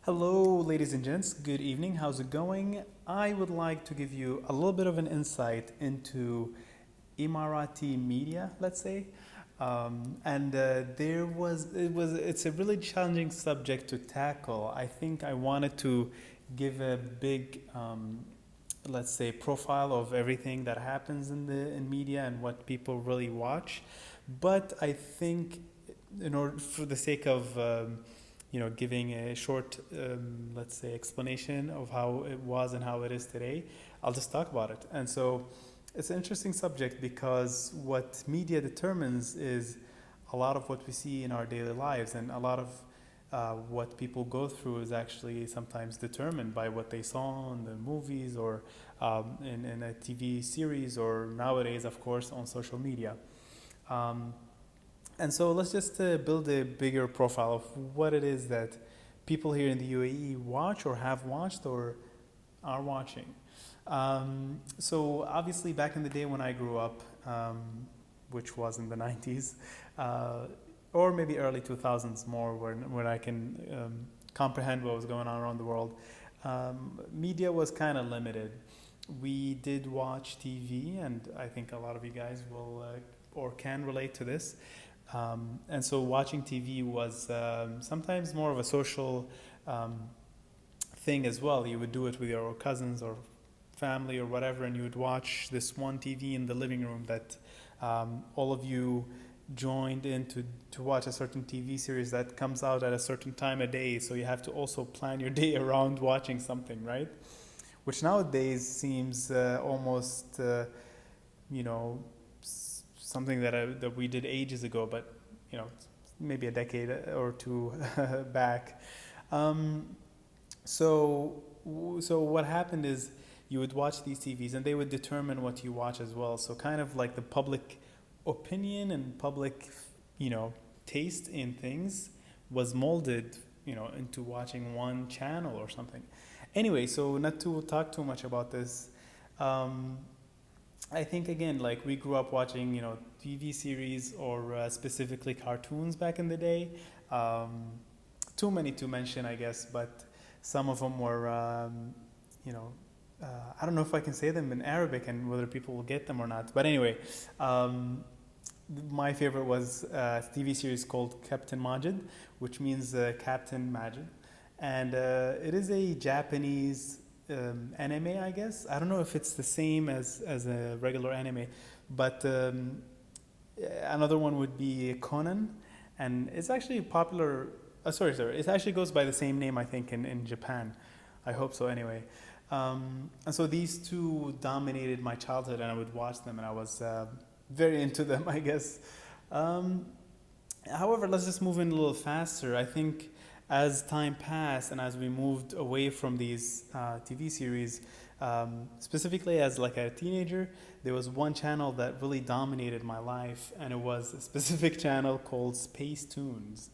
Hello, ladies and gents. Good evening. How's it going? I would like to give you a little bit of an insight into Emirati media, let's say. And it's a really challenging subject to tackle. I think I wanted to give a big, let's say, profile of everything that happens in media and what people really watch. But I think, in order for the sake of giving a short, let's say, explanation of how it was and how it is today, I'll just talk about it. And so it's an interesting subject because what media determines is a lot of what we see in our daily lives, and a lot of what people go through is actually sometimes determined by what they saw in the movies or in a TV series, or nowadays, of course, on social media. Um, and so let's just build a bigger profile of what it is that people here in the UAE watch or have watched or are watching. So obviously, back in the day when I grew up, which was in the 90s, or maybe early 2000s more, when I can comprehend what was going on around the world, media was kind of limited. We did watch TV, and I think a lot of you guys will or can relate to this. And so watching TV was sometimes more of a social thing as well. You would do it with your cousins or family or whatever, and you would watch this one TV in the living room that all of you joined in to watch a certain TV series that comes out at a certain time of day. So you have to also plan your day around watching something, right? Which nowadays seems almost, you know, something that we did ages ago, but maybe a decade or two back. Um, so so what happened is you would watch these TVs, and they would determine what you watch as well. So kind of like the public opinion and public, you know, taste in things was molded, into watching one channel or something. Anyway, so not to talk too much about this. Um, I think again, like we grew up watching, TV series or specifically cartoons back in the day. Um, Too many to mention, I guess, but some of them were, you know, I don't know if I can say them in Arabic and whether people will get them or not. But anyway, um, my favorite was a TV series called Captain Majid, which means Captain Majid, and it is a Japanese anime, I guess. I don't know if it's the same as a regular anime, but another one would be Conan, and it's actually popular. Sorry. It actually goes by the same name, I think, in Japan. I hope so, anyway. And so these two dominated my childhood, and I would watch them, and I was very into them, I guess. Um, However, let's just move in a little faster. I think as time passed and as we moved away from these TV series, specifically as like a teenager, there was one channel that really dominated my life, and it was a specific channel called Space Tunes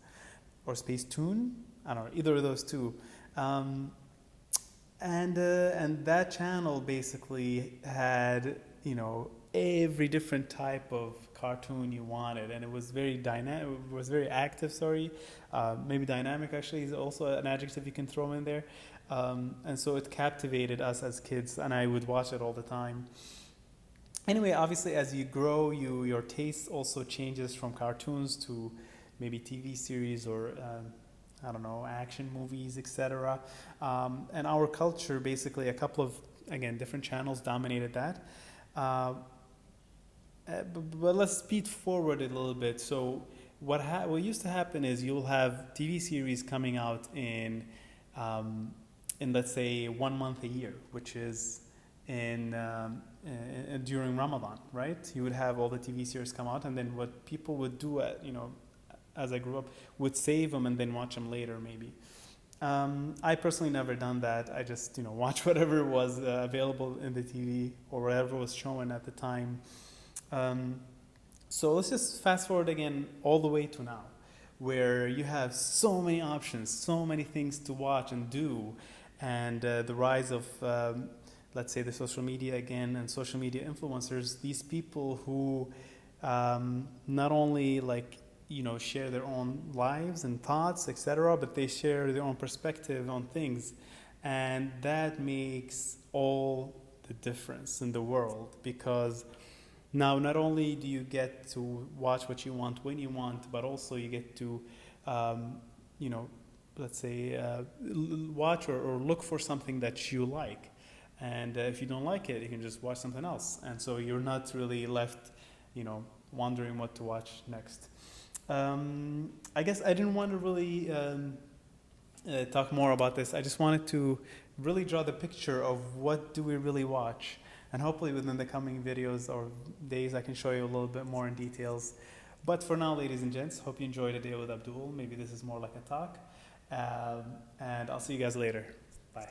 or Space Tune. I don't know, either of those two. Um, and that channel basically had every different type of cartoon you wanted, and it was very dynamic. It was very active. Sorry, maybe dynamic actually is also an adjective you can throw in there. And so it captivated us as kids, and I would watch it all the time. Anyway, obviously, as you grow, your taste also changes from cartoons to maybe TV series or I don't know, action movies, etc. And our culture, basically, a couple of again different channels dominated that. Uh, but let's speed forward a little bit. So what used to happen is you'll have TV series coming out in let's say 1 month a year, which is during Ramadan, right? You would have all the TV series come out, and then what people would do as I grew up would save them and then watch them later maybe. I personally never done that. I just watch whatever was available in the TV or whatever was shown at the time. Um, so let's just fast forward again all the way to now, where you have so many options, so many things to watch and do, and the rise of let's say the social media again and social media influencers. These people who not only like share their own lives and thoughts, etc., but they share their own perspective on things, and that makes all the difference in the world, because now not only do you get to watch what you want when you want, but also you get to you know let's say watch or look for something that you like, and if you don't like it, you can just watch something else, and so you're not really left wondering what to watch next. I guess I didn't want to really talk more about this. I just wanted to really draw the picture of what do we really watch, and hopefully within the coming videos or days I can show you a little bit more in details. But for now, ladies and gents, hope you enjoyed a day with Abdul. Maybe this is more like a talk, and I'll see you guys later. Bye.